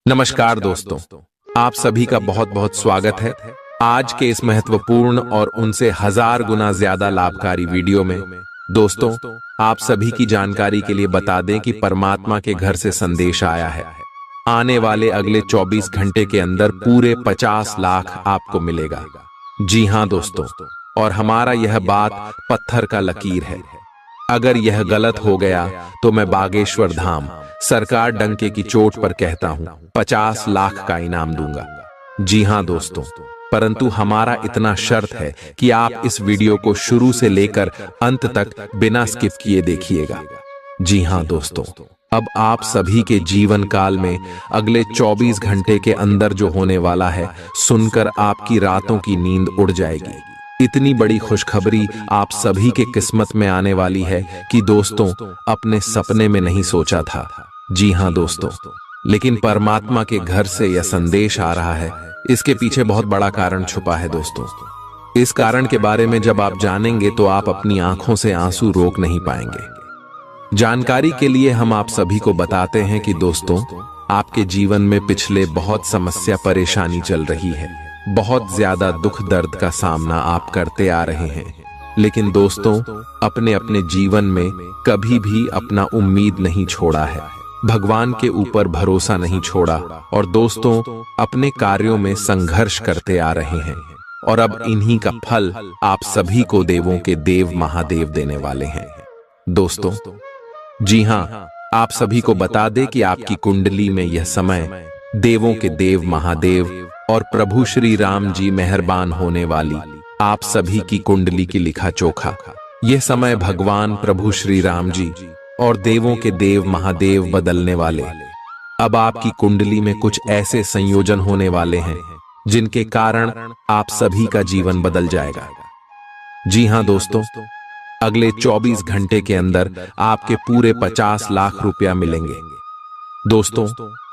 नमस्कार दोस्तों, आप सभी का बहुत बहुत स्वागत है आज के इस महत्वपूर्ण और उनसे 1000 गुना ज्यादा लाभकारी वीडियो में। दोस्तों, आप सभी की जानकारी के लिए बता दें कि परमात्मा के घर से संदेश आया है। आने वाले अगले 24 घंटे के अंदर पूरे 50 लाख आपको मिलेगा। जी हां दोस्तों, और हमारा यह बात पत्थर का लकीर है। अगर यह गलत हो गया तो मैं बागेश्वर धाम सरकार डंके की चोट पर कहता हूं 50 लाख का इनाम दूंगा। जी हां दोस्तों, परंतु हमारा इतना शर्त है कि आप इस वीडियो को शुरू से लेकर अंत तक बिना स्किप किए देखिएगा। जी हां दोस्तों, अब आप सभी के जीवन काल में अगले 24 घंटे के अंदर जो होने वाला है, सुनकर आपकी रातों की नींद उड़ जाएगी। इतनी बड़ी खुशखबरी आप सभी के किस्मत में आने वाली है कि दोस्तों अपने सपने में नहीं सोचा था। जी हां दोस्तों, लेकिन परमात्मा के घर से यह संदेश आ रहा है। इसके पीछे बहुत बड़ा कारण छुपा है दोस्तों। इस कारण के बारे में जब आप जानेंगे तो आप अपनी आंखों से आंसू रोक नहीं पाएंगे। जानकारी के लिए हम आप सभी को बताते हैं कि दोस्तों, आपके जीवन में पिछले बहुत समस्या परेशानी चल रही है। बहुत ज्यादा दुख दर्द का सामना आप करते आ रहे हैं, लेकिन दोस्तों अपने अपने जीवन में कभी भी अपना उम्मीद नहीं छोड़ा है, भगवान के ऊपर भरोसा नहीं छोड़ा और दोस्तों अपने कार्यों में संघर्ष करते आ रहे हैं। और अब इन्हीं का फल आप सभी को देवों के देव महादेव देने वाले हैं दोस्तों। जी हां, आप सभी को बता दें कि आपकी कुंडली में यह समय देवों के देव महादेव और प्रभु श्री राम जी मेहरबान होने वाली आप सभी की कुंडली की लिखा चोखा। यह समय भगवान प्रभु श्री राम जी और देवों के देव महादेव बदलने वाले। अब आपकी कुंडली में कुछ ऐसे संयोजन होने वाले हैं जिनके कारण आप सभी का जीवन बदल जाएगा। जी हां दोस्तों, अगले 24 घंटे के अंदर आपके पूरे 50 लाख रुपया मिलेंगे। दोस्तों,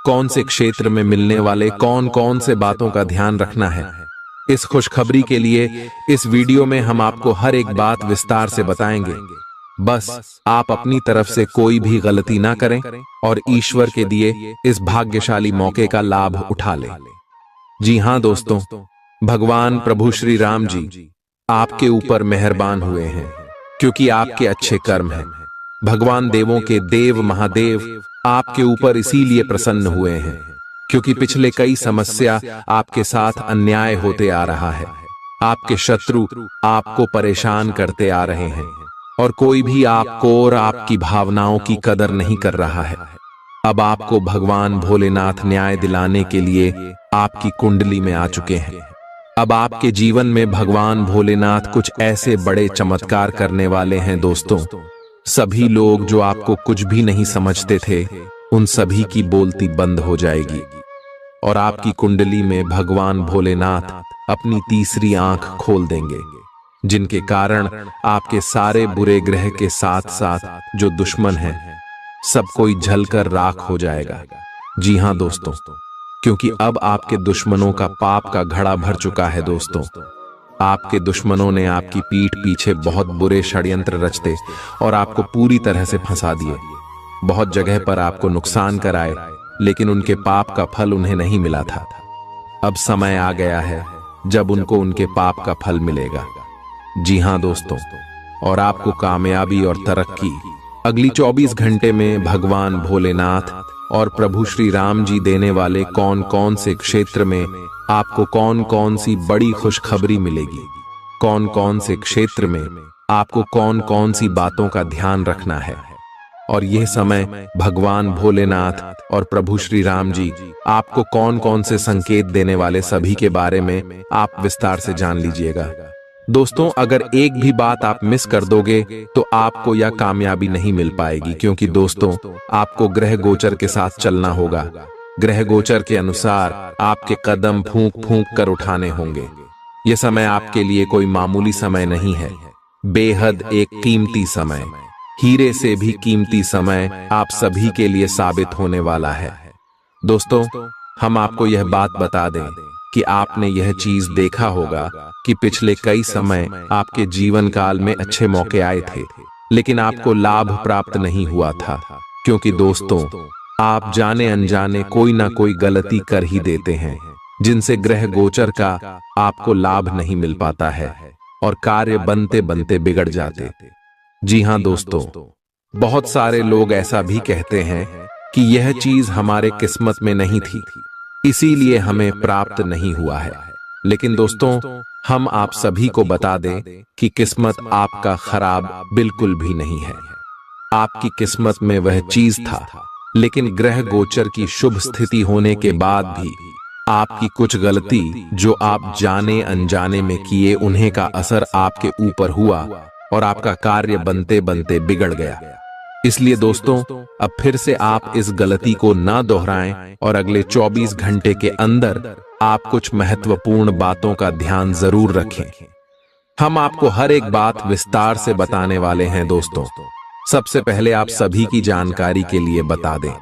कौन से क्षेत्र में मिलने वाले कौन कौन से बातों का ध्यान रखना है, इस खुशखबरी के लिए इस वीडियो में हम आपको हर एक बात विस्तार से बताएंगे। बस आप अपनी तरफ से कोई भी गलती ना करें और ईश्वर के दिए इस भाग्यशाली मौके का लाभ उठा लें। जी हां दोस्तों, भगवान प्रभु श्री राम जी आपके ऊपर मेहरबान हुए हैं क्योंकि आपके अच्छे कर्म हैं। भगवान देवों के देव महादेव आपके ऊपर इसीलिए प्रसन्न हुए हैं क्योंकि पिछले कई समस्या आपके साथ अन्याय होते आ रहा है। आपके शत्रु आपको परेशान करते आ रहे हैं और कोई भी आपको और आपकी भावनाओं की कदर नहीं कर रहा है। अब आपको भगवान भोलेनाथ न्याय दिलाने के लिए आपकी कुंडली में आ चुके हैं। अब आपके जीवन में भगवान भोलेनाथ कुछ ऐसे बड़े चमत्कार करने वाले हैं दोस्तों। सभी लोग जो आपको कुछ भी नहीं समझते थे, उन सभी की बोलती बंद हो जाएगी और आपकी कुंडली में भगवान भोलेनाथ अपनी तीसरी आंख खोल देंगे, जिनके कारण आपके सारे बुरे ग्रह के साथ साथ जो दुश्मन हैं, सब कोई जलकर राख हो जाएगा। जी हां दोस्तों, क्योंकि अब आपके दुश्मनों का पाप का घड़ा भर चुका है दोस्तों। आपके दुश्मनों ने आपकी पीठ पीछे बहुत बुरे षड्यंत्र रचते और आपको पूरी तरह से फंसा दिए। बहुत जगह पर आपको नुकसान कराए, लेकिन उनके पाप का फल उन्हें नहीं मिला था। अब समय आ गया है जब उनको उनके पाप का फल मिलेगा। जी हां दोस्तों, और आपको कामयाबी और तरक्की अगली 24 घंटे में भगवान भोलेनाथ और प्रभु श्री राम जी देने वाले कौन कौन से क्षेत्र में आपको कौन कौन सी बड़ी खुशखबरी मिलेगी, कौन कौन से क्षेत्र में आपको कौन कौन सी बातों का ध्यान रखना है। और यह समय भगवान भोलेनाथ और प्रभु श्री राम जी आपको कौन कौन से संकेत देने वाले, सभी के बारे में आप विस्तार से जान लीजिएगा। दोस्तों, अगर एक भी बात आप मिस कर दोगे तो आपको यह कामयाबी नहीं मिल पाएगी, क्योंकि दोस्तों आपको ग्रह गोचर के साथ चलना होगा। ग्रह गोचर के अनुसार आपके कदम फूंक फूंक कर उठाने होंगे। यह समय आपके लिए कोई मामूली समय नहीं है, बेहद एक कीमती समय, हीरे से भी कीमती समय आप सभी के लिए साबित होने वाला है। दोस्तों, हम आपको यह बात बता दें कि आपने यह चीज देखा होगा कि पिछले कई समय आपके जीवन काल में अच्छे मौके आए थे, लेकिन आपको लाभ प्राप्त नहीं हुआ था, क्योंकि दोस्तों आप जाने अनजाने कोई ना कोई गलती कर ही देते हैं, जिनसे ग्रह गोचर का आपको लाभ नहीं मिल पाता है और कार्य बनते बनते बिगड़ जाते। जी हां दोस्तों, बहुत सारे लोग ऐसा भी कहते हैं कि यह चीज हमारे किस्मत में नहीं थी, इसीलिए हमें प्राप्त नहीं हुआ है। लेकिन दोस्तों, हम आप सभी को बता दें कि किस्मत आपका खराब बिल्कुल भी नहीं है। आपकी किस्मत में वह चीज था, लेकिन ग्रह गोचर की शुभ स्थिति होने के बाद भी आपकी कुछ गलती जो आप जाने अनजाने में किए, उन्हें का असर आपके ऊपर हुआ और आपका कार्य बनते बनते बिगड़ गया। इसलिए दोस्तों, अब फिर से आप इस गलती को ना दोहराएं और अगले 24 घंटे के अंदर आप कुछ महत्वपूर्ण बातों का ध्यान जरूर रखें। हम आपको हर एक बात विस्तार से बताने वाले हैं दोस्तों। सबसे पहले आप सभी की जानकारी के लिए बता दें,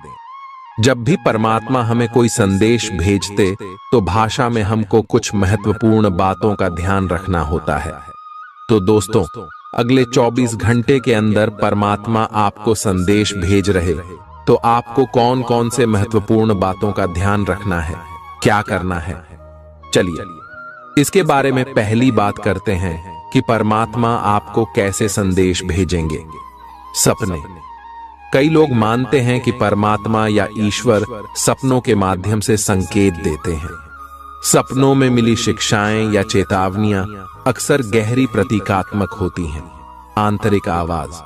जब भी परमात्मा हमें कोई संदेश भेजते तो भाषा में हमको कुछ महत्वपूर्ण बातों का ध्यान रखना होता है। तो दोस्तों, अगले 24 घंटे के अंदर परमात्मा आपको संदेश भेज रहे, तो आपको कौन कौन से महत्वपूर्ण बातों का ध्यान रखना है, क्या करना है, चलिए इसके बारे में पहली बात करते हैं कि परमात्मा आपको कैसे संदेश भेजेंगे। सपने। कई लोग मानते हैं कि परमात्मा या ईश्वर सपनों के माध्यम से संकेत देते हैं। सपनों में मिली शिक्षाएं या चेतावनियां अक्सर गहरी प्रतीकात्मक होती हैं। आंतरिक आवाज।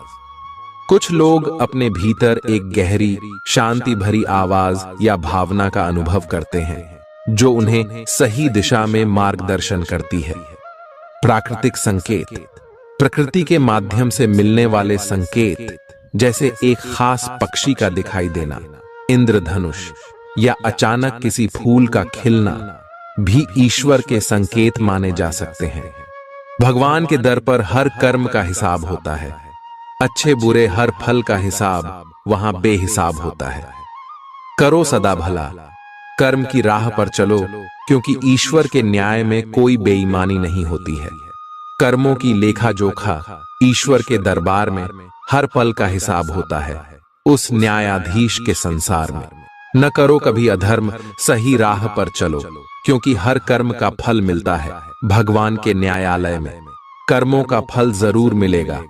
कुछ लोग अपने भीतर एक गहरी शांति भरी आवाज या भावना का अनुभव करते हैं, जो उन्हें सही दिशा में मार्गदर्शन करती है। प्राकृतिक संकेत। प्रकृति के माध्यम से मिलने वाले संकेत, जैसे एक खास पक्षी का दिखाई देना, इंद्रधनुष या अचानक किसी फूल का खिलना, भी ईश्वर के संकेत माने जा सकते हैं। भगवान के दर पर हर कर्म का हिसाब होता है। अच्छे बुरे हर फल का हिसाब वहां बेहिसाब होता है। करो सदा भला, कर्म की राह पर चलो, क्योंकि ईश्वर के न्याय में कोई बेईमानी नहीं होती है। कर्मों की लेखा जोखा ईश्वर के दरबार में हर पल का हिसाब होता है, उस न्यायाधीश के संसार में। न करो कभी अधर्म, सही राह पर चलो, क्योंकि हर कर्म का फल मिलता है भगवान के न्यायालय में। कर्मों का फल जरूर मिलेगा,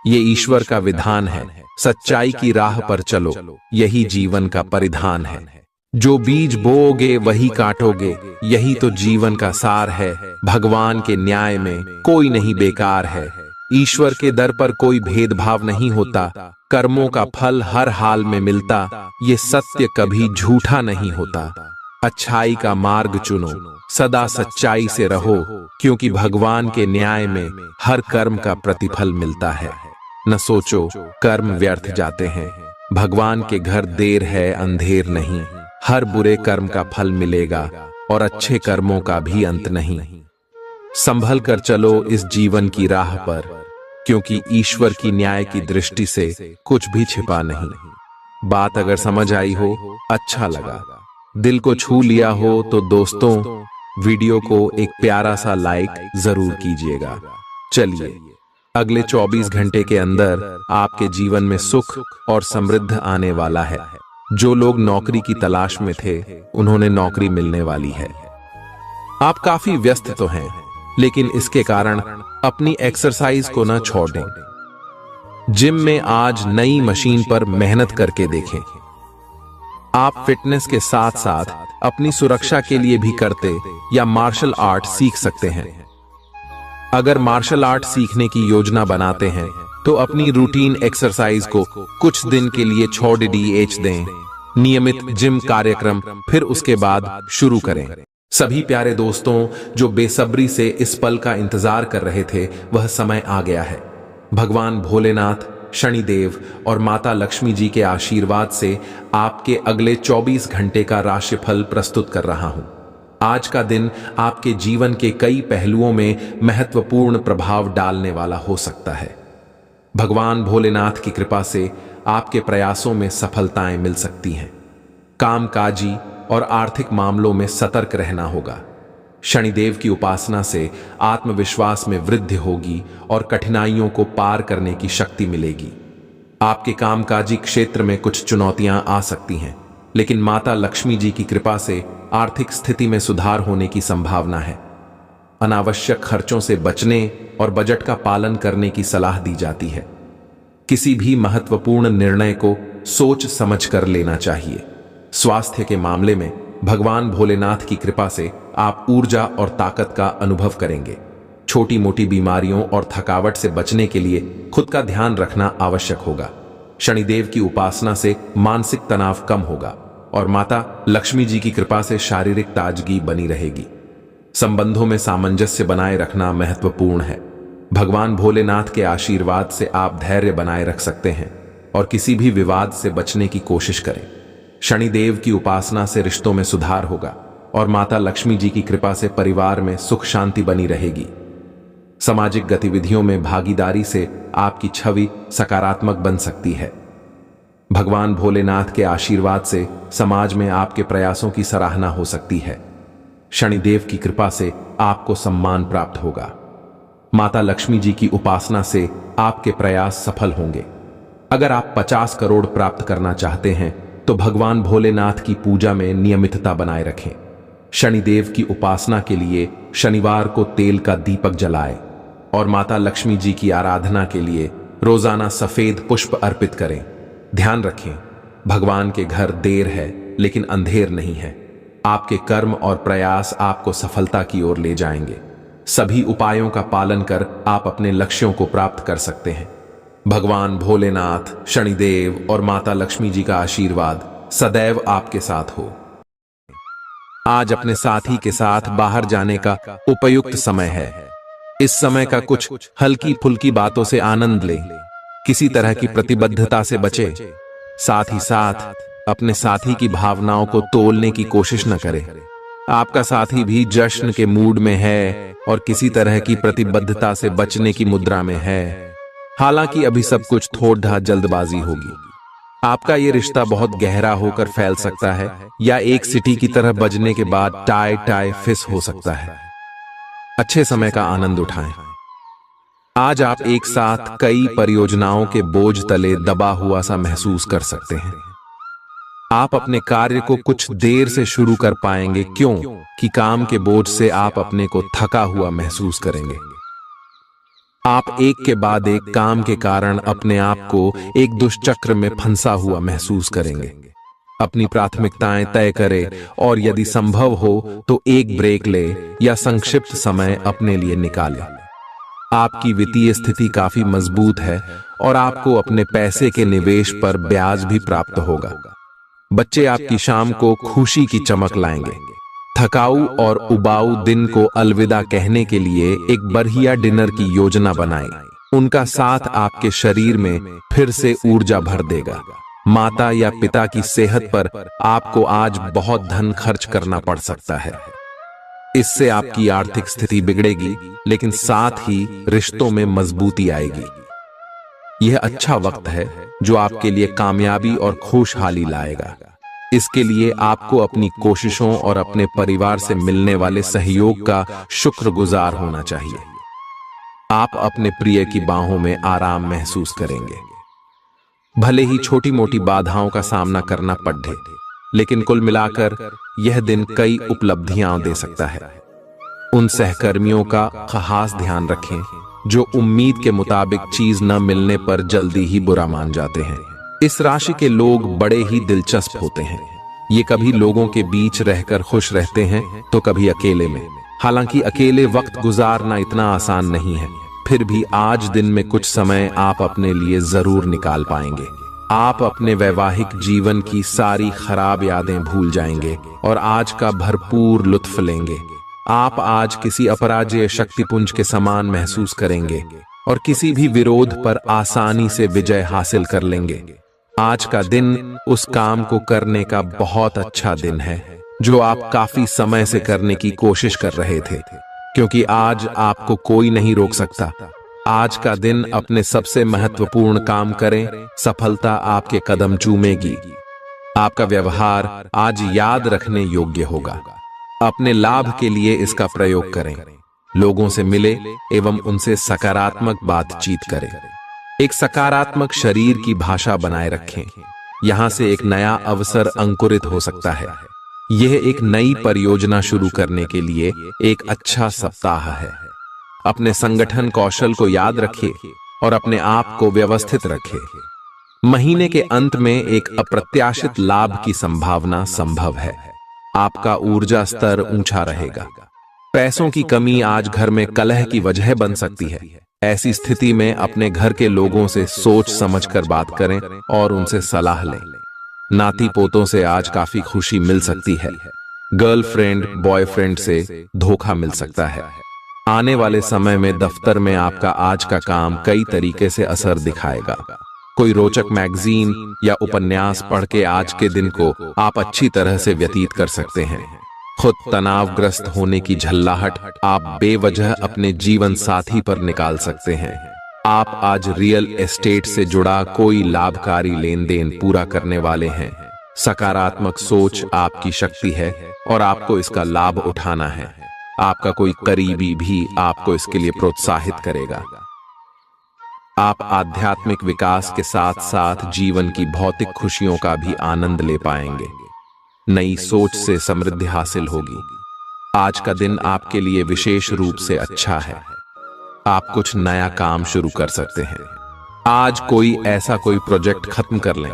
ये ईश्वर का विधान है। सच्चाई की राह पर चलो, यही जीवन का परिधान है। जो बीज बोओगे वही काटोगे, यही तो जीवन का सार है। भगवान के न्याय में कोई नहीं बेकार है। ईश्वर के दर पर कोई भेदभाव नहीं होता। कर्मों का फल हर हाल में मिलता, ये सत्य कभी झूठा नहीं होता। अच्छाई का मार्ग चुनो, सदा सच्चाई से रहो, क्योंकि भगवान के न्याय में हर कर्म का प्रतिफल मिलता है। न सोचो कर्म व्यर्थ जाते हैं, भगवान के घर देर है अंधेर नहीं। हर बुरे कर्म का फल मिलेगा और अच्छे कर्मों का भी अंत नहीं। संभल कर चलो इस जीवन की राह पर, क्योंकि ईश्वर की न्याय की दृष्टि से कुछ भी छिपा नहीं। बात अगर समझ आई हो, अच्छा लगा, दिल को छू लिया हो, तो दोस्तों वीडियो को एक प्यारा सा लाइक जरूर कीजिएगा। चलिए, अगले 24 घंटे के अंदर आपके जीवन में सुख और समृद्धि आने वाला है। जो लोग नौकरी की तलाश में थे, उन्होंने नौकरी मिलने वाली है। आप काफी व्यस्त तो हैं, लेकिन इसके कारण अपनी एक्सरसाइज को ना छोड़ दें। जिम में आज नई मशीन पर मेहनत करके देखें। आप फिटनेस के साथ साथ अपनी सुरक्षा के लिए भी करते या मार्शल आर्ट सीख सकते हैं। अगर मार्शल आर्ट सीखने की योजना बनाते हैं, तो अपनी रूटीन एक्सरसाइज को कुछ दिन के लिए छोड़ दें। नियमित जिम कार्यक्रम फिर उसके बाद शुरू करें। सभी प्यारे दोस्तों जो बेसब्री से इस पल का इंतजार कर रहे थे, वह समय आ गया है। भगवान भोलेनाथ, शनिदेव और माता लक्ष्मी जी के आशीर्वाद से आपके अगले 24 घंटे का राशिफल प्रस्तुत कर रहा हूं। आज का दिन आपके जीवन के कई पहलुओं में महत्वपूर्ण प्रभाव डालने वाला हो सकता है। भगवान भोलेनाथ की कृपा से आपके प्रयासों में सफलताएं मिल सकती हैं। कामकाजी और आर्थिक मामलों में सतर्क रहना होगा। शनिदेव की उपासना से आत्मविश्वास में वृद्धि होगी और कठिनाइयों को पार करने की शक्ति मिलेगी। आपके कामकाजी क्षेत्र में कुछ चुनौतियां आ सकती हैं, लेकिन माता लक्ष्मी जी की कृपा से आर्थिक स्थिति में सुधार होने की संभावना है। अनावश्यक खर्चों से बचने और बजट का पालन करने की सलाह दी जाती है। किसी भी महत्वपूर्ण निर्णय को सोच समझ कर लेना चाहिए। स्वास्थ्य के मामले में भगवान भोलेनाथ की कृपा से आप ऊर्जा और ताकत का अनुभव करेंगे। छोटी मोटी बीमारियों और थकावट से बचने के लिए खुद का ध्यान रखना आवश्यक होगा। शनिदेव की उपासना से मानसिक तनाव कम होगा और माता लक्ष्मी जी की कृपा से शारीरिक ताजगी बनी रहेगी। संबंधों में सामंजस्य बनाए रखना महत्वपूर्ण है। भगवान भोलेनाथ के आशीर्वाद से आप धैर्य बनाए रख सकते हैं और किसी भी विवाद से बचने की कोशिश करें। शनिदेव की उपासना से रिश्तों में सुधार होगा और माता लक्ष्मी जी की कृपा से परिवार में सुख शांति बनी रहेगी। सामाजिक गतिविधियों में भागीदारी से आपकी छवि सकारात्मक बन सकती है। भगवान भोलेनाथ के आशीर्वाद से समाज में आपके प्रयासों की सराहना हो सकती है। शनिदेव की कृपा से आपको सम्मान प्राप्त होगा। माता लक्ष्मी जी की उपासना से आपके प्रयास सफल होंगे। अगर आप 50 करोड़ प्राप्त करना चाहते हैं तो भगवान भोलेनाथ की पूजा में नियमितता बनाए रखें। शनिदेव की उपासना के लिए शनिवार को तेल का दीपक जलाएं और माता लक्ष्मी जी की आराधना के लिए रोजाना सफेद पुष्प अर्पित करें। ध्यान रखें, भगवान के घर देर है लेकिन अंधेर नहीं है। आपके कर्म और प्रयास आपको सफलता की ओर ले जाएंगे। सभी उपायों का पालन कर आप अपने लक्ष्यों को प्राप्त कर सकते हैं। भगवान भोलेनाथ, शनिदेव और माता लक्ष्मी जी का आशीर्वाद सदैव आपके साथ हो। आज अपने साथी के साथ बाहर जाने का उपयुक्त समय है। इस समय का कुछ हल्की फुल्की बातों से आनंद लें। किसी तरह की प्रतिबद्धता से बचें। साथ ही साथ अपने साथी की भावनाओं को तोलने की कोशिश न करें। आपका साथी भी जश्न के मूड में है और किसी तरह की प्रतिबद्धता से बचने की मुद्रा में है। हालांकि अभी सब कुछ थोड़ा जल्दबाजी होगी। आपका ये रिश्ता बहुत गहरा होकर फैल सकता है या एक सिटी की तरह बजने के बाद टाई टाई फिस हो सकता है। अच्छे समय का आनंद उठाएं। आज आप एक साथ कई परियोजनाओं के बोझ तले दबा हुआ सा महसूस कर सकते हैं। आप अपने कार्य को कुछ देर से शुरू कर पाएंगे, क्यों कि काम के बोझ से आप अपने को थका हुआ महसूस करेंगे। आप एक के बाद एक काम के कारण अपने आप को एक दुष्चक्र में फंसा हुआ महसूस करेंगे। अपनी प्राथमिकताएं तय करें और यदि संभव हो तो एक ब्रेक ले या संक्षिप्त समय अपने लिए निकालें। आपकी वित्तीय स्थिति काफी मजबूत है और आपको अपने पैसे के निवेश पर ब्याज भी प्राप्त होगा। बच्चे आपकी शाम को खुशी की चमक लाएंगे। थकाऊ और उबाऊ दिन को अलविदा कहने के लिए एक बढ़िया डिनर की योजना बनाएं। उनका साथ आपके शरीर में फिर से ऊर्जा भर देगा। माता या पिता की सेहत पर आपको आज बहुत धन खर्च करना पड़ सकता है। इससे आपकी आर्थिक स्थिति बिगड़ेगी, लेकिन साथ ही रिश्तों में मजबूती आएगी। यह अच्छा वक्त है जो आपके लिए कामयाबी और खुशहाली लाएगा। इसके लिए आपको अपनी कोशिशों और अपने परिवार से मिलने वाले सहयोग का शुक्रगुजार होना चाहिए। आप अपने प्रिय की बाहों में आराम महसूस करेंगे। भले ही छोटी मोटी बाधाओं का सामना करना पड़े, लेकिन कुल मिलाकर यह दिन कई उपलब्धियां दे सकता है। उन सहकर्मियों का खास ध्यान रखें जो उम्मीद के मुताबिक चीज न मिलने पर जल्दी ही बुरा मान जाते हैं। इस राशि के लोग बड़े ही दिलचस्प होते हैं। ये कभी लोगों के बीच रहकर खुश रहते हैं तो कभी अकेले में। हालांकि अकेले वक्त गुजारना इतना आसान नहीं है, फिर भी आज दिन में कुछ समय आप अपने लिए जरूर निकाल पाएंगे। आप अपने वैवाहिक जीवन की सारी खराब यादें भूल जाएंगे और आज का भरपूर लुत्फ लेंगे। आप आज किसी अपराजेय शक्तिपुंज के समान महसूस करेंगे और किसी भी विरोध पर आसानी से विजय हासिल कर लेंगे। आज का दिन उस काम को करने का बहुत अच्छा दिन है जो आप काफी समय से करने की कोशिश कर रहे थे, क्योंकि आज आपको कोई नहीं रोक सकता। आज का दिन अपने सबसे महत्वपूर्ण काम करें, सफलता आपके कदम चूमेगी। आपका व्यवहार आज याद रखने योग्य होगा। अपने लाभ के लिए इसका प्रयोग करें। लोगों से मिले एवं उनसे सकारात्मक बातचीत करें। एक सकारात्मक शरीर की भाषा बनाए रखें। यहाँ से एक नया अवसर अंकुरित हो सकता है। यह एक नई परियोजना शुरू करने के लिए एक अच्छा सप्ताह है। अपने संगठन कौशल को याद रखिए और अपने आप को व्यवस्थित रखिए। महीने के अंत में एक अप्रत्याशित लाभ की संभावना संभव है। आपका ऊर्जा स्तर ऊंचा रहेगा। पैसों की कमी आज घर में कलह की वजह बन सकती है। ऐसी स्थिति में अपने घर के लोगों से सोच समझकर बात करें और उनसे सलाह लें। नाती पोतों से आज काफी खुशी मिल सकती है। गर्लफ्रेंड बॉयफ्रेंड से धोखा मिल सकता है। आने वाले समय में दफ्तर में आपका आज का काम कई तरीके से असर दिखाएगा। कोई रोचक मैगजीन या उपन्यास पढ़ के आज के दिन को आप अच्छी तरह से व्यतीत कर सकते हैं। खुद तनावग्रस्त होने की झल्लाहट आप बेवजह अपने जीवन साथी पर निकाल सकते हैं। आप आज रियल एस्टेट से जुड़ा कोई लाभकारी लेन देन पूरा करने वाले हैं। सकारात्मक सोच आपकी शक्ति है और आपको इसका लाभ उठाना है। आपका कोई करीबी भी आपको इसके लिए प्रोत्साहित करेगा। आप आध्यात्मिक विकास के साथ साथ जीवन की भौतिक खुशियों का भी आनंद ले पाएंगे। नई सोच से समृद्धि हासिल होगी। आज का दिन आपके लिए विशेष रूप से अच्छा है। आप कुछ नया काम शुरू कर सकते हैं। आज कोई प्रोजेक्ट खत्म कर लें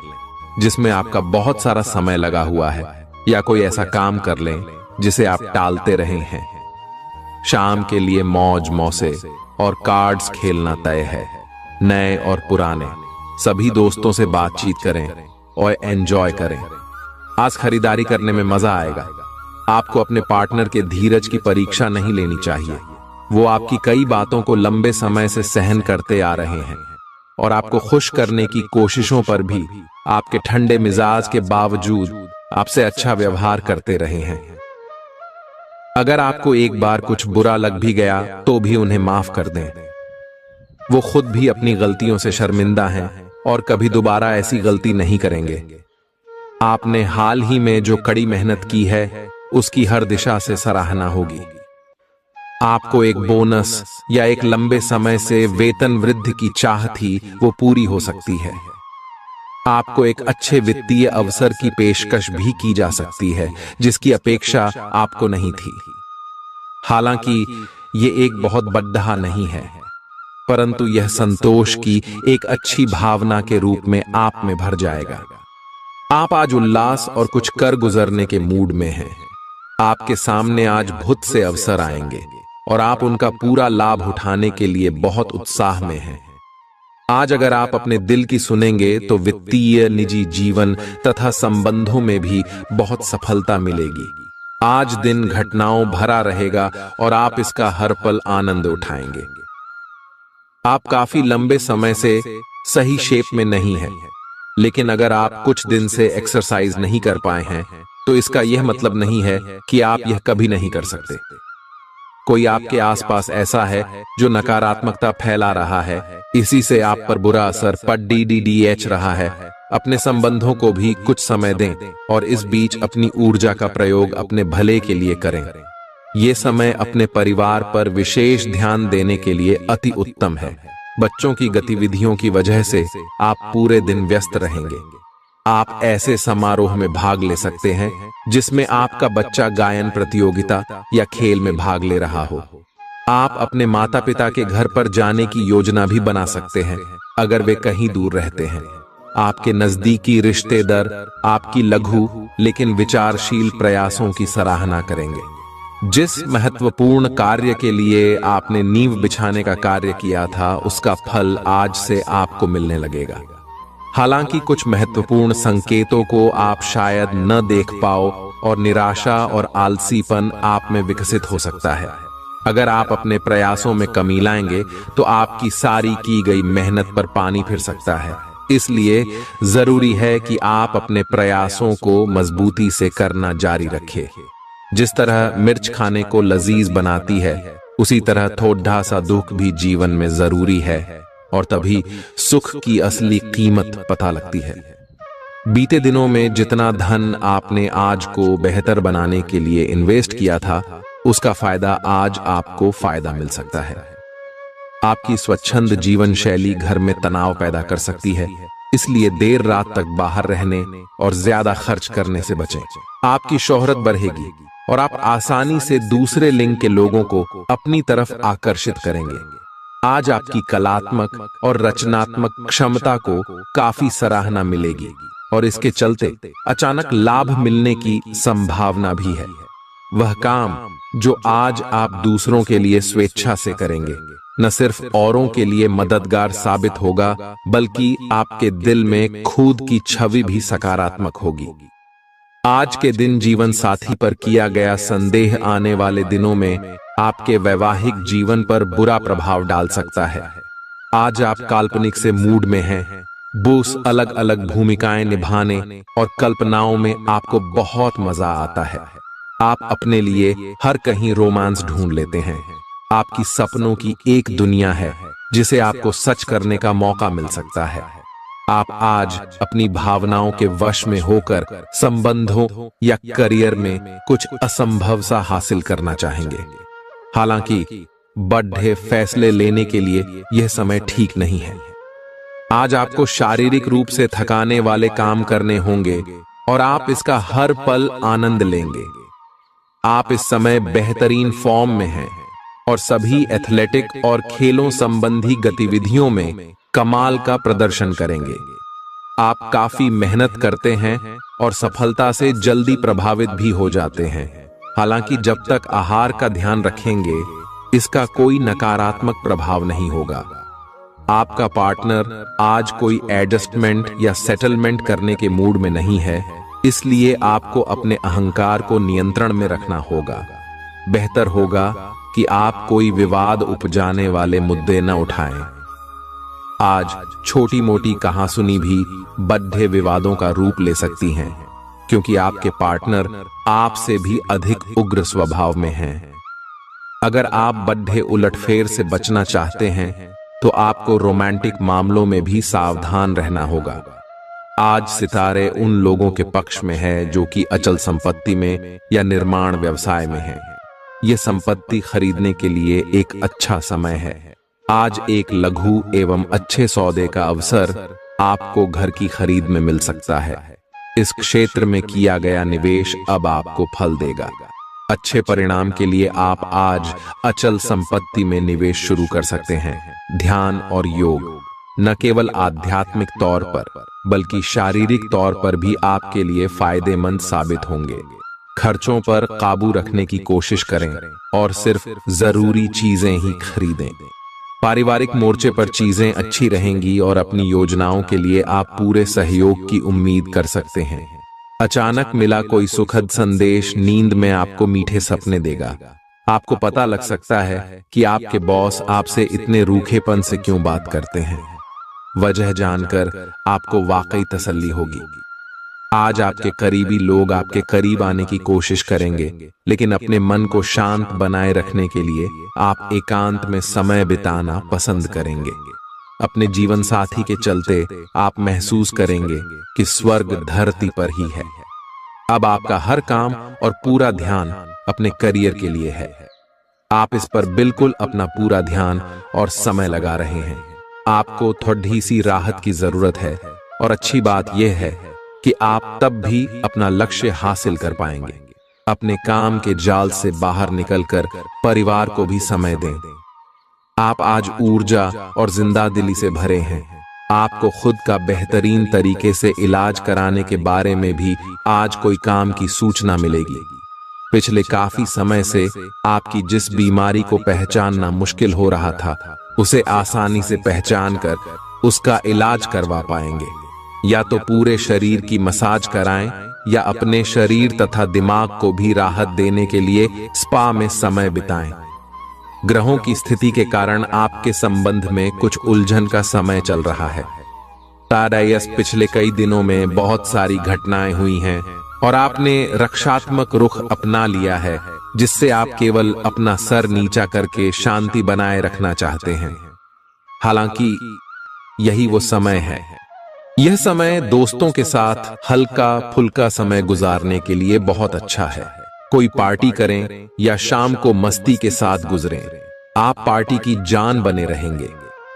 जिसमें आपका बहुत सारा समय लगा हुआ है, या कोई ऐसा काम कर लें जिसे आप टालते रहे हैं। शाम के लिए मौज मौसे और कार्ड्स खेलना तय है। नए और पुराने सभी दोस्तों से बातचीत करें और एंजॉय करें। आज खरीदारी करने में मजा आएगा। आपको अपने पार्टनर के धीरज की परीक्षा नहीं लेनी चाहिए। वो आपकी कई बातों को लंबे समय से सहन करते आ रहे हैं और आपको खुश करने की कोशिशों पर भी आपके ठंडे मिजाज के बावजूद आपसे अच्छा व्यवहार करते रहे हैं। अगर आपको एक बार कुछ बुरा लग भी गया तो भी उन्हें माफ कर दें। वो खुद भी अपनी गलतियों से शर्मिंदा हैं और कभी दोबारा ऐसी गलती नहीं करेंगे। आपने हाल ही में जो कड़ी मेहनत की है उसकी हर दिशा से सराहना होगी। आपको एक बोनस या एक लंबे समय से वेतन वृद्धि की चाह थी, वो पूरी हो सकती है। आपको एक अच्छे वित्तीय अवसर की पेशकश भी की जा सकती है जिसकी अपेक्षा आपको नहीं थी। हालांकि ये एक बहुत बड़ा नहीं है, परंतु यह संतोष की एक अच्छी भावना के रूप में आप में भर जाएगा। आप आज उल्लास और कुछ कर गुजरने के मूड में हैं। आपके सामने आज बहुत से अवसर आएंगे और आप उनका पूरा लाभ उठाने के लिए बहुत उत्साह में हैं। आज अगर आप अपने दिल की सुनेंगे तो वित्तीय, निजी जीवन तथा संबंधों में भी बहुत सफलता मिलेगी। आज दिन घटनाओं भरा रहेगा और आप इसका हर पल आनंद उठाएंगे। आप काफी लंबे समय से सही शेप में नहीं हैं, लेकिन अगर आप कुछ दिन से एक्सरसाइज नहीं कर पाए हैं तो इसका यह मतलब नहीं है कि आप यह कभी नहीं कर सकते। कोई आपके आसपास ऐसा है जो नकारात्मकता फैला रहा है, इसी से आप पर बुरा असर पड़ रहा है। अपने संबंधों को भी कुछ समय दें और इस बीच अपनी ऊर्जा का प्रयोग अपने भले के लिए करें। ये समय अपने परिवार पर विशेष ध्यान देने के लिए अति उत्तम है। बच्चों की गतिविधियों की वजह से आप पूरे दिन व्यस्त रहेंगे। आप ऐसे समारोह में भाग ले सकते हैं जिसमें आपका बच्चा गायन प्रतियोगिता या खेल में भाग ले रहा हो। आप अपने माता पिता के घर पर जाने की योजना भी बना सकते हैं अगर वे कहीं दूर रहते हैं। आपके नजदीकी रिश्तेदार आपकी लघु लेकिन विचारशील प्रयासों की सराहना करेंगे। जिस महत्वपूर्ण कार्य के लिए आपने नींव बिछाने का कार्य किया था उसका फल आज से आपको मिलने लगेगा। हालांकि कुछ महत्वपूर्ण संकेतों को आप शायद न देख पाओ और निराशा और आलसीपन आप में विकसित हो सकता है। अगर आप अपने प्रयासों में कमी लाएंगे तो आपकी सारी की गई मेहनत पर पानी फिर सकता है। इसलिए जरूरी है कि आप अपने प्रयासों को मजबूती से करना जारी रखें। जिस तरह मिर्च खाने को लजीज बनाती है, उसी तरह थोड़ा सा दुख भी जीवन में जरूरी है और तभी सुख की असली कीमत पता लगती है। बीते दिनों में जितना धन आपने आज को बेहतर बनाने के लिए इन्वेस्ट किया था, उसका फायदा आज आपको फायदा मिल सकता है। आपकी स्वच्छंद जीवन शैली घर में तनाव पैदा कर सकती है, इसलिए देर रात तक बाहर रहने और ज्यादा खर्च करने से बचें। आपकी शोहरत बढ़ेगी और आप आसानी से दूसरे लिंग के लोगों को अपनी तरफ आकर्षित करेंगे। आज आपकी कलात्मक और रचनात्मक क्षमता को काफी सराहना मिलेगी और इसके चलते अचानक लाभ मिलने की संभावना भी है। वह काम जो आज आप दूसरों के लिए स्वेच्छा से करेंगे न सिर्फ औरों के लिए मददगार साबित होगा, बल्कि आपके दिल में खुद की छवि भी सकारात्मक होगी। आज के दिन जीवन साथी पर किया गया संदेह आने वाले दिनों में आपके वैवाहिक जीवन पर बुरा प्रभाव डाल सकता है। आज आप काल्पनिक से मूड में हैं, बोस अलग अलग भूमिकाएं निभाने और कल्पनाओं में आपको बहुत मजा आता है। आप अपने लिए हर कहीं रोमांस ढूंढ लेते हैं। आपकी सपनों की एक दुनिया है जिसे आपको सच करने का मौका मिल सकता है। आप आज अपनी भावनाओं के वश में होकर संबंधों या करियर में कुछ असंभव सा हासिल करना चाहेंगे। हालांकि बड़े फैसले लेने के लिए यह समय ठीक नहीं है। आज आपको शारीरिक रूप से थकाने वाले काम करने होंगे और आप इसका हर पल आनंद लेंगे। आप इस समय बेहतरीन फॉर्म में हैं और सभी एथलेटिक और खेलों संबंधी गतिविधियों में कमाल का प्रदर्शन करेंगे। आप काफी मेहनत करते हैं और सफलता से जल्दी प्रभावित भी हो जाते हैं। हालांकि जब तक आहार का ध्यान रखेंगे, इसका कोई नकारात्मक प्रभाव नहीं होगा। आपका पार्टनर आज कोई एडजस्टमेंट या सेटलमेंट करने के मूड में नहीं है, इसलिए आपको अपने अहंकार को नियंत्रण में रखना होगा। बेहतर होगा कि आप कोई विवाद उपजाने वाले मुद्दे न उठाएं। आज छोटी मोटी कहासुनी भी बड़े विवादों का रूप ले सकती हैं, क्योंकि आपके पार्टनर आपसे भी अधिक उग्र स्वभाव में हैं। अगर आप बड़े उलटफेर से बचना चाहते हैं तो आपको रोमांटिक मामलों में भी सावधान रहना होगा। आज सितारे उन लोगों के पक्ष में है जो कि अचल संपत्ति में या निर्माण व्यवसाय में हैं। ये संपत्ति खरीदने के लिए एक अच्छा समय है। आज एक लघु एवं अच्छे सौदे का अवसर आपको घर की खरीद में मिल सकता है। इस क्षेत्र में किया गया निवेश अब आपको फल देगा। अच्छे परिणाम के लिए आप आज अचल संपत्ति में निवेश शुरू कर सकते हैं। ध्यान और योग न केवल आध्यात्मिक तौर पर बल्कि शारीरिक तौर पर भी आपके लिए फायदेमंद साबित होंगे। खर्चों पर काबू रखने की कोशिश करें और सिर्फ जरूरी चीजें ही खरीदें। पारिवारिक मोर्चे पर चीजें अच्छी रहेंगी और अपनी योजनाओं के लिए आप पूरे सहयोग की उम्मीद कर सकते हैं। अचानक मिला कोई सुखद संदेश नींद में आपको मीठे सपने देगा। आपको पता लग सकता है कि आपके बॉस आपसे इतने रूखेपन से क्यों बात करते हैं। वजह जानकर आपको वाकई तसल्ली होगी। आज आपके करीबी लोग आपके करीब आने की कोशिश करेंगे, लेकिन अपने मन को शांत बनाए रखने के लिए आप एकांत में समय बिताना पसंद करेंगे। अपने जीवन साथी के चलते आप महसूस करेंगे कि स्वर्ग धरती पर ही है। अब आपका हर काम और पूरा ध्यान अपने करियर के लिए है। आप इस पर बिल्कुल अपना पूरा ध्यान और समय लगा रहे हैं। आपको थोड़ी सी राहत की जरूरत है और अच्छी बात यह है कि आप तब भी अपना लक्ष्य हासिल कर पाएंगे। अपने काम के जाल से बाहर निकलकर परिवार को भी समय दें। आप आज ऊर्जा और जिंदादिली से भरे हैं। आपको खुद का बेहतरीन तरीके से इलाज कराने के बारे में भी आज कोई काम की सूचना मिलेगी। पिछले काफी समय से आपकी जिस बीमारी को पहचानना मुश्किल हो रहा था, उसे आसानी से पहचान कर उसका इलाज करवा पाएंगे। या तो पूरे शरीर की मसाज कराएं या अपने शरीर तथा दिमाग को भी राहत देने के लिए स्पा में समय बिताएं। ग्रहों की स्थिति के कारण आपके संबंध में कुछ उलझन का समय चल रहा है। तारायस पिछले कई दिनों में बहुत सारी घटनाएं हुई हैं और आपने रक्षात्मक रुख अपना लिया है, जिससे आप केवल अपना सर नीचा करके शांति बनाए रखना चाहते हैं। हालांकि यही वो समय है। यह समय दोस्तों के साथ हल्का फुल्का समय गुजारने के लिए बहुत अच्छा है। कोई पार्टी करें या शाम को मस्ती के साथ गुजरें। आप पार्टी की जान बने रहेंगे।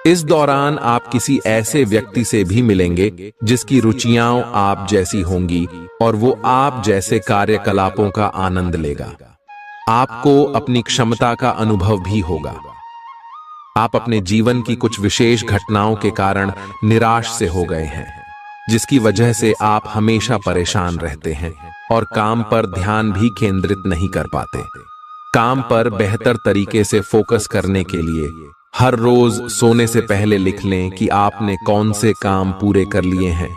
इस दौरान आप किसी ऐसे व्यक्ति से भी मिलेंगे जिसकी रुचियां आप जैसी होंगी और वो आप जैसे कार्यकलापों का आनंद लेगा। आपको अपनी क्षमता का अनुभव भी होगा। आप अपने जीवन की कुछ विशेष घटनाओं के कारण निराश से हो गए हैं, जिसकी वजह से आप हमेशा परेशान रहते हैं और काम पर ध्यान भी केंद्रित नहीं कर पाते। काम पर बेहतर तरीके से फोकस करने के लिए हर रोज सोने से पहले लिख लें कि आपने कौन से काम पूरे कर लिए हैं।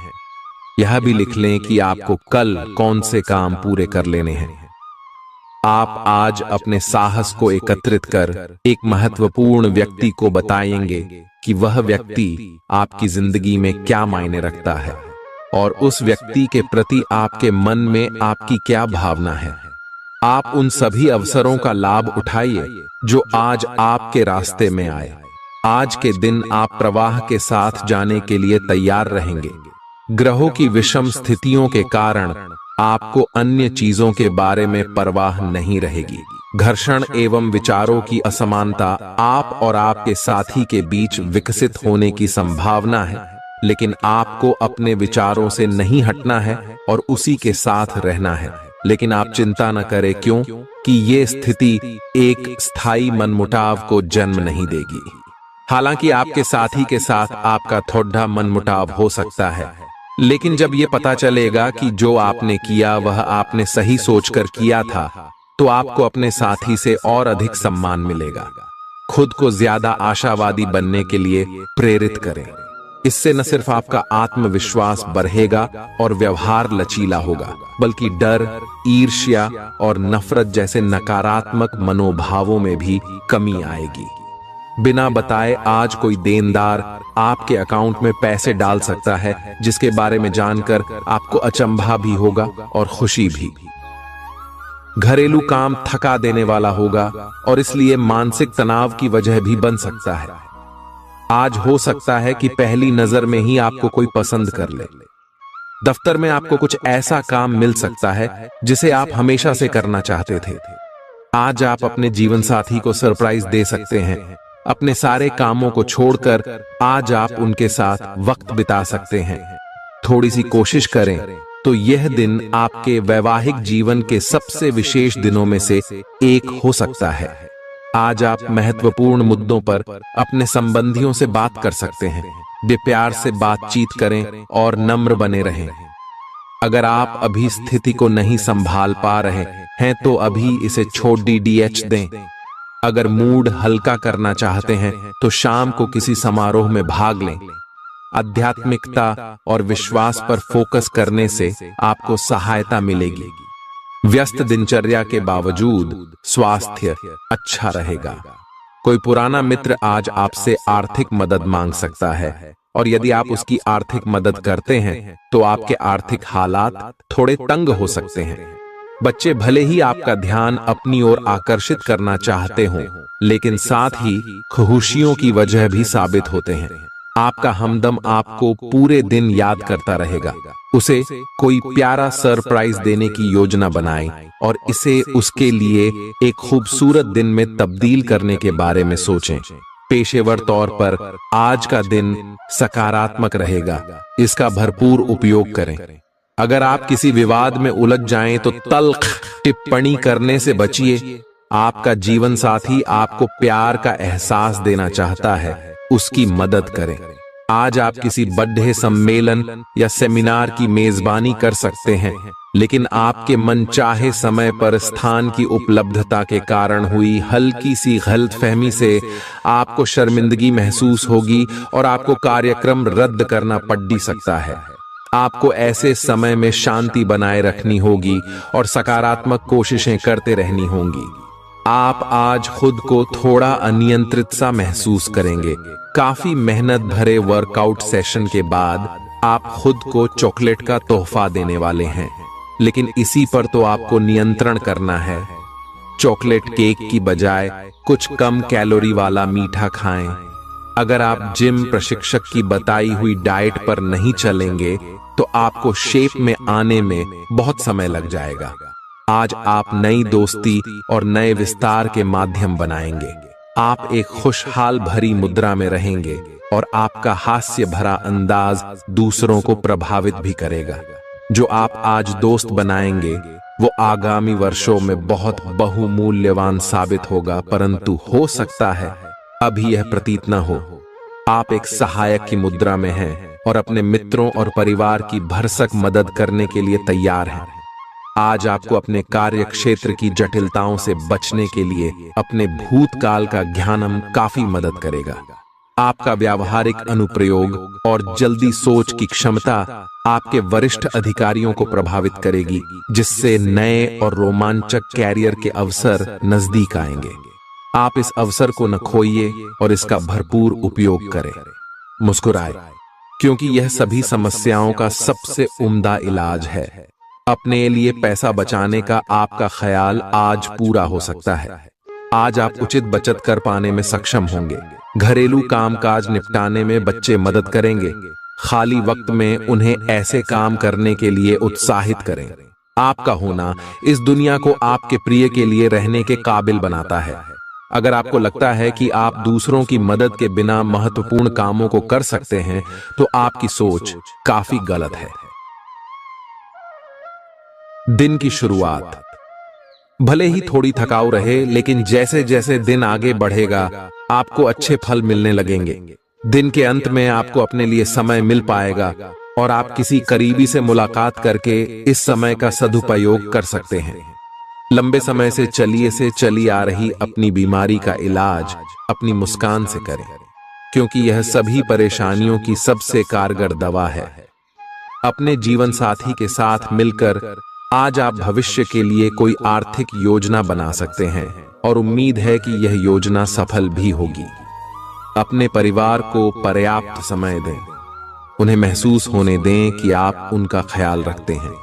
यह भी लिख लें कि आपको कल कौन से काम पूरे कर लेने हैं। आप आज अपने साहस को एकत्रित कर एक महत्वपूर्ण व्यक्ति को बताएंगे कि वह व्यक्ति आपकी जिंदगी में क्या मायने रखता है और उस व्यक्ति के प्रति आपके मन में आपकी क्या भावना है। आप उन सभी अवसरों का लाभ उठाइए जो आज आपके रास्ते में आए। आज के दिन आप प्रवाह के साथ जाने के लिए तैयार रहेंगे। ग्रहों की विषम स्थितियों के कारण आपको अन्य चीजों के बारे में परवाह नहीं रहेगी। घर्षण एवं विचारों की असमानता आप और आपके साथी के बीच विकसित होने की संभावना है, लेकिन आपको अपने विचारों से नहीं हटना है और उसी के साथ रहना है। लेकिन आप चिंता न करें, क्यों कि ये स्थिति एक स्थायी मनमुटाव को जन्म नहीं देगी। हालांकि आपके साथी के साथ आपका थोड़ा मनमुटाव हो सकता है, लेकिन जब ये पता चलेगा कि जो आपने किया वह आपने सही सोचकर किया था, तो आपको अपने साथी से और अधिक सम्मान मिलेगा। खुद को ज्यादा आशावादी बनने के लिए प्रेरित करें। इससे न सिर्फ आपका आत्मविश्वास बढ़ेगा और व्यवहार लचीला होगा, बल्कि डर, ईर्ष्या और नफरत जैसे नकारात्मक मनोभावों में भी कमी आएगी। बिना बताए आज कोई देनदार आपके अकाउंट में पैसे डाल सकता है, जिसके बारे में जानकर आपको अचंभा भी होगा और खुशी भी। घरेलू काम थका देने वाला होगा और इसलिए मानसिक तनाव की वजह भी बन सकता है। आज हो सकता है कि पहली नजर में ही आपको कोई पसंद कर ले। दफ्तर में आपको कुछ ऐसा काम मिल सकता है जिसे आप हमेशा से करना चाहते थे। आज आप अपने जीवन साथी को सरप्राइज दे सकते हैं। अपने सारे कामों को छोड़कर आज आप उनके साथ वक्त बिता सकते हैं। थोड़ी सी कोशिश करें तो यह दिन आपके वैवाहिक जीवन के सबसे विशेष दिनों में से एक हो सकता है। आज आप महत्वपूर्ण मुद्दों पर अपने संबंधियों से बात कर सकते हैं। वे प्यार से बातचीत करें और नम्र बने रहें। अगर आप अभी स्थिति को नहीं संभाल पा रहे हैं तो अभी इसे छोड़ DDH दें। अगर मूड हल्का करना चाहते हैं तो शाम को किसी समारोह में भाग लें। आध्यात्मिकता और विश्वास पर फोकस करने से आपको सहायता मिलेगी। व्यस्त दिनचर्या के बावजूद स्वास्थ्य अच्छा रहेगा। कोई पुराना मित्र आज आपसे आर्थिक मदद मांग सकता है और यदि आप उसकी आर्थिक मदद करते हैं तो आपके आर्थिक हालात थोड़े तंग हो सकते हैं। बच्चे भले ही आपका ध्यान अपनी ओर आकर्षित करना चाहते हों, लेकिन साथ ही खुशियों की वजह भी साबित होते हैं। आपका हमदम आपको पूरे दिन याद करता रहेगा। उसे कोई प्यारा सरप्राइज देने की योजना बनाएं और इसे उसके लिए एक खूबसूरत दिन में तब्दील करने के बारे में सोचें। पेशेवर तौर पर आज का दिन सकारात्मक रहेगा। इसका भरपूर उपयोग करें। अगर आप किसी विवाद में उलझ जाएं तो तल्ख टिप्पणी करने से बचिए। आपका जीवन साथी आपको प्यार का एहसास देना चाहता है, उसकी मदद करें। आज आप किसी बर्थडे सम्मेलन या सेमिनार की मेजबानी कर सकते हैं, लेकिन आपके मनचाहे समय पर स्थान की उपलब्धता के कारण हुई हल्की सी गलतफहमी से आपको शर्मिंदगी महसूस होगी और आपको कार्यक्रम रद्द करना पड़ सकता है। आपको ऐसे समय में शांति बनाए रखनी होगी और सकारात्मक कोशिशें करते रहनी होंगी। आप आज खुद को थोड़ा अनियंत्रित सा महसूस करेंगे। काफी मेहनत भरे वर्कआउट सेशन के बाद आप खुद को चॉकलेट का तोहफा देने वाले हैं, लेकिन इसी पर तो आपको नियंत्रण करना है। चॉकलेट केक की बजाय कुछ कम कैलोरी वाला मीठा खाएं। अगर आप जिम प्रशिक्षक की बताई हुई डाइट पर नहीं चलेंगे तो आपको शेप में आने में बहुत समय लग जाएगा। आज आप नई दोस्ती और नए विस्तार के माध्यम बनाएंगे। आप एक खुशहाल भरी मुद्रा में रहेंगे और आपका हास्य भरा अंदाज दूसरों को प्रभावित भी करेगा। जो आप आज दोस्त बनाएंगे वो आगामी वर्षों में बहुत बहुमूल्यवान साबित होगा, परंतु हो सकता है अभी यह प्रतीत न हो। आप एक सहायक की मुद्रा में हैं और अपने मित्रों और परिवार की भरसक मदद करने के लिए तैयार हैं। आज आपको अपने कार्य क्षेत्र की जटिलताओं से बचने के लिए अपने भूतकाल का ज्ञानम काफी मदद करेगा। आपका व्यावहारिक अनुप्रयोग और जल्दी सोच की क्षमता आपके वरिष्ठ अधिकारियों को प्रभावित करेगी, जिससे नए और रोमांचक कैरियर के अवसर नजदीक आएंगे। आप इस अवसर को न खोइए और इसका भरपूर उपयोग करें। मुस्कुराएं, क्योंकि यह सभी समस्याओं का सबसे उम्दा इलाज है। अपने लिए पैसा बचाने का आपका ख्याल आज पूरा हो सकता है। आज आप उचित बचत कर पाने में सक्षम होंगे। घरेलू कामकाज निपटाने में बच्चे मदद करेंगे। खाली वक्त में उन्हें ऐसे काम करने के लिए उत्साहित करें। आपका होना इस दुनिया को आपके प्रिय के लिए रहने के काबिल बनाता है। अगर आपको लगता है कि आप दूसरों की मदद के बिना महत्वपूर्ण कामों को कर सकते हैं, तो आपकी सोच काफी गलत है। दिन की शुरुआत भले ही थोड़ी थकाऊ रहे, लेकिन जैसे जैसे दिन आगे बढ़ेगा आपको अच्छे फल मिलने लगेंगे। दिन के अंत में आपको अपने लिए समय मिल पाएगा और आप किसी करीबी से मुलाकात करके इस समय का सदुपयोग कर सकते हैं। लंबे समय से चली आ रही अपनी बीमारी का इलाज अपनी मुस्कान से करें, क्योंकि यह सभी परेशानियों की सबसे कारगर दवा है। अपने जीवन साथी के साथ मिलकर आज आप भविष्य के लिए कोई आर्थिक योजना बना सकते हैं और उम्मीद है कि यह योजना सफल भी होगी। अपने परिवार को पर्याप्त समय दें। उन्हें महसूस होने दें कि आप उनका ख्याल रखते हैं।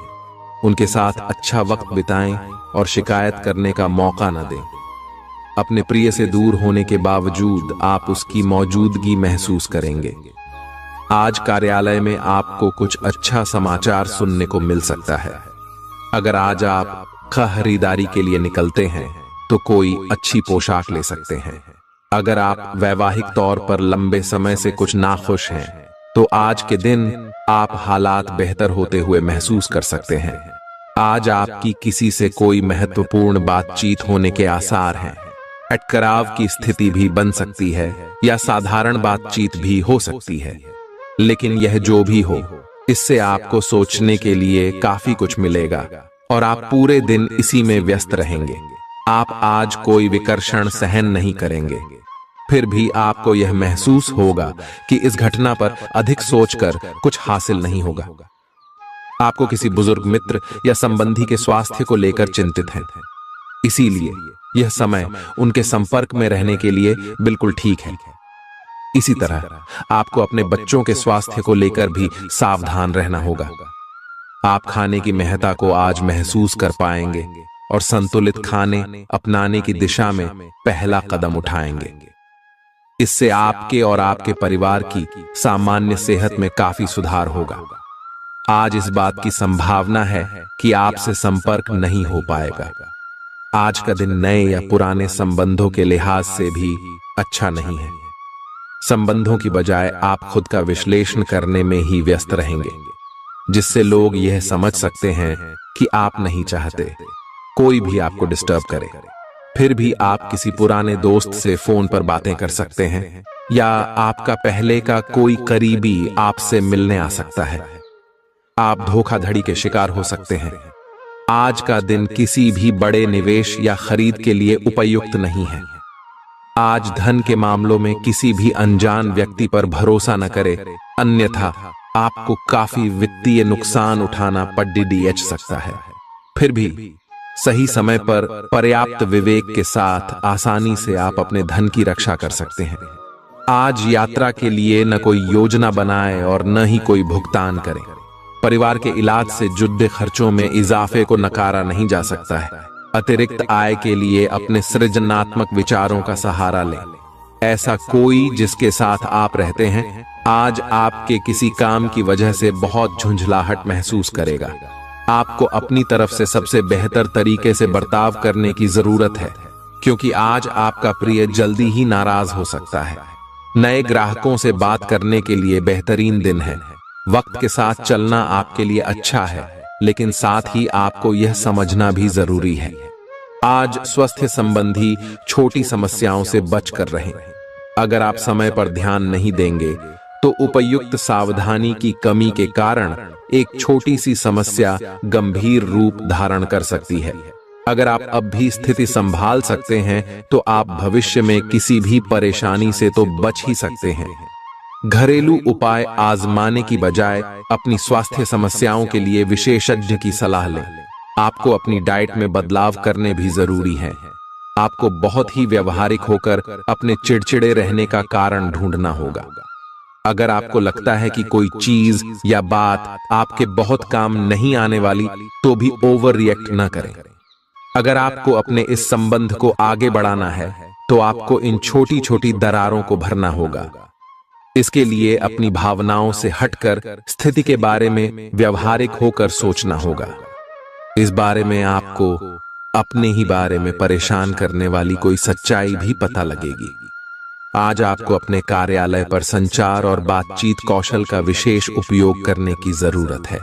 उनके साथ अच्छा वक्त बिताएं और शिकायत करने का मौका न दें। अपने प्रिय से दूर होने के बावजूद आप उसकी मौजूदगी महसूस करेंगे। आज कार्यालय में आपको कुछ अच्छा समाचार सुनने को मिल सकता है। अगर आज आप खरीदारी के लिए निकलते हैं तो कोई अच्छी पोशाक ले सकते हैं। अगर आप वैवाहिक तौर पर लंबे समय से कुछ नाखुश हैं तो आज के दिन आप हालात बेहतर होते हुए महसूस कर सकते हैं। आज आपकी किसी से कोई महत्वपूर्ण बातचीत होने के आसार हैं। अटकराव की स्थिति भी बन सकती है या साधारण बातचीत भी हो सकती है, लेकिन यह जो भी हो, इससे आपको सोचने के लिए काफी कुछ मिलेगा और आप पूरे दिन इसी में व्यस्त रहेंगे। आप आज कोई विकर्षण सहन नहीं करेंगे। फिर भी आपको यह महसूस होगा कि इस घटना पर अधिक सोचकर कुछ हासिल नहीं होगा। आपको किसी बुजुर्ग मित्र या संबंधी के स्वास्थ्य को लेकर चिंतित हैं, इसीलिए यह समय उनके संपर्क में रहने के लिए बिल्कुल ठीक है। इसी तरह आपको अपने बच्चों के स्वास्थ्य को लेकर भी सावधान रहना होगा। आप खाने की महत्ता को आज महसूस कर पाएंगे और संतुलित खाने अपनाने की दिशा में पहला कदम उठाएंगे। इससे आपके और आपके परिवार की सामान्य सेहत में काफी सुधार होगा। आज इस बात की संभावना है कि आपसे संपर्क नहीं हो पाएगा। आज का दिन नए या पुराने संबंधों के लिहाज से भी अच्छा नहीं है। संबंधों की बजाय आप खुद का विश्लेषण करने में ही व्यस्त रहेंगे, जिससे लोग यह समझ सकते हैं कि आप नहीं चाहते कोई भी आपको डिस्टर्ब करे। फिर भी आप किसी पुराने दोस्त से फोन पर बातें कर सकते हैं या आपका पहले का कोई करीबी आपसे मिलने आ सकता है। आप धोखाधड़ी के शिकार हो सकते हैं। आज का दिन किसी भी बड़े निवेश या खरीद के लिए उपयुक्त नहीं है। आज धन के मामलों में किसी भी अनजान व्यक्ति पर भरोसा न करें, अन्यथा आपको काफी वित्तीय नुकसान उठाना पड़ सकता है। फिर भी सही समय पर पर्याप्त विवेक के साथ आसानी से आप अपने धन की रक्षा कर सकते हैं। आज यात्रा के लिए न कोई योजना बनाएं और न ही कोई भुगतान करें। परिवार के इलाज से जुड़े खर्चों में इजाफे को नकारा नहीं जा सकता है। अतिरिक्त आय के लिए अपने सृजनात्मक विचारों का सहारा लें। ऐसा कोई जिसके साथ आप रहते हैं आज आपके किसी काम की वजह से बहुत झुंझलाहट महसूस करेगा। आपको अपनी तरफ से सबसे बेहतर तरीके से बर्ताव करने की जरूरत है, क्योंकि आज आपका प्रिय जल्दी ही नाराज हो सकता है। नए ग्राहकों से बात करने के लिए बेहतरीन दिन है। वक्त के साथ चलना आपके लिए अच्छा है, लेकिन साथ ही आपको यह समझना भी जरूरी है। आज स्वास्थ्य संबंधी छोटी समस्याओं से बच कर रहें। अगर आप समय पर ध्यान नहीं देंगे तो उपयुक्त सावधानी की कमी के कारण एक छोटी सी समस्या गंभीर रूप धारण कर सकती है। अगर आप अब भी स्थिति संभाल सकते हैं तो आप भविष्य में किसी भी परेशानी से तो बच ही सकते हैं। घरेलू उपाय आजमाने की बजाय अपनी स्वास्थ्य समस्याओं के लिए विशेषज्ञ की सलाह लें। आपको अपनी डाइट में बदलाव करने भी जरूरी है। आपको बहुत ही व्यवहारिक होकर अपने चिड़चिड़े रहने का कारण ढूंढना होगा। अगर आपको लगता है कि कोई चीज या बात आपके बहुत काम नहीं आने वाली, तो भी ओवर रिएक्ट न करें। अगर आपको अपने इस संबंध को आगे बढ़ाना है तो आपको इन छोटी छोटी दरारों को भरना होगा। इसके लिए अपनी भावनाओं से हटकर स्थिति के बारे में व्यवहारिक होकर सोचना होगा। इस बारे में आपको अपने ही बारे में परेशान करने वाली कोई सच्चाई भी पता लगेगी। आज आपको अपने कार्यालय पर संचार और बातचीत कौशल का विशेष उपयोग करने की जरूरत है।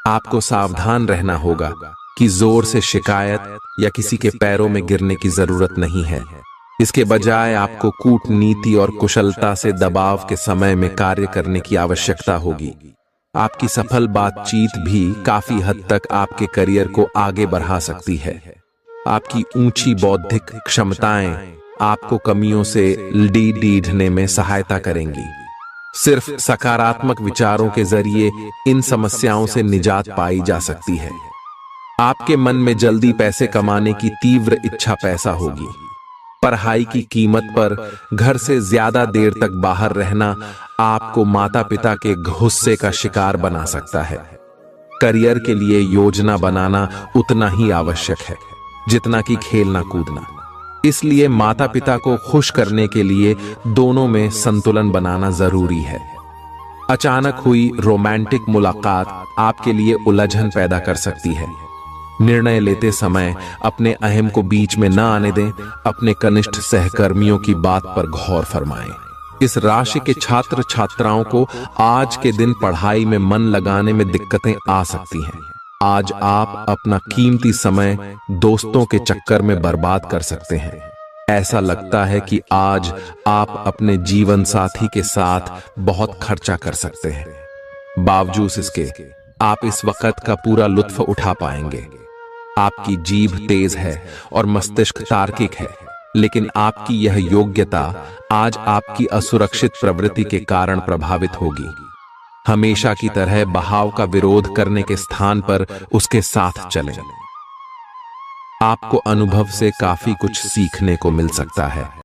आपको सावधान रहना होगा कि जोर से शिकायत या किसी के पैरों में गिरने की जरूरत नहीं है। इसके बजाय आपको कूटनीति और कुशलता से दबाव के समय में कार्य करने की आवश्यकता होगी। आपकी सफल बातचीत भी काफी हद तक आपके करियर को आगे बढ़ा सकती है। आपकी ऊंची बौद्धिक क्षमताएं आपको कमियों से ढीढ़ने में सहायता करेंगी। सिर्फ सकारात्मक विचारों के जरिए इन समस्याओं से निजात पाई जा सकती है। आपके मन में जल्दी पैसे कमाने की तीव्र इच्छा पैदा होगी। पढ़ाई की कीमत पर घर से ज्यादा देर तक बाहर रहना आपको माता पिता के गुस्से का शिकार बना सकता है। करियर के लिए योजना बनाना उतना ही आवश्यक है जितना कि खेलना कूदना। इसलिए माता पिता को खुश करने के लिए दोनों में संतुलन बनाना जरूरी है। अचानक हुई रोमांटिक मुलाकात आपके लिए उलझन पैदा कर सकती है। निर्णय लेते समय अपने अहम को बीच में न आने दें। अपने कनिष्ठ सहकर्मियों की बात पर गौर फरमाएं। इस राशि के छात्र छात्राओं को आज के दिन पढ़ाई में मन लगाने में दिक्कतें आ सकती हैं। आज आप अपना कीमती समय दोस्तों के चक्कर में बर्बाद कर सकते हैं। ऐसा लगता है कि आज आप अपने जीवन साथी के साथ बहुत खर्चा कर सकते हैं। बावजूद इसके आप इस वक्त का पूरा लुत्फ उठा पाएंगे। आपकी जीभ तेज है और मस्तिष्क तार्किक है, लेकिन आपकी यह योग्यता आज आपकी असुरक्षित प्रवृत्ति के कारण प्रभावित होगी। हमेशा की तरह बहाव का विरोध करने के स्थान पर उसके साथ चलें। आपको अनुभव से काफी कुछ सीखने को मिल सकता है।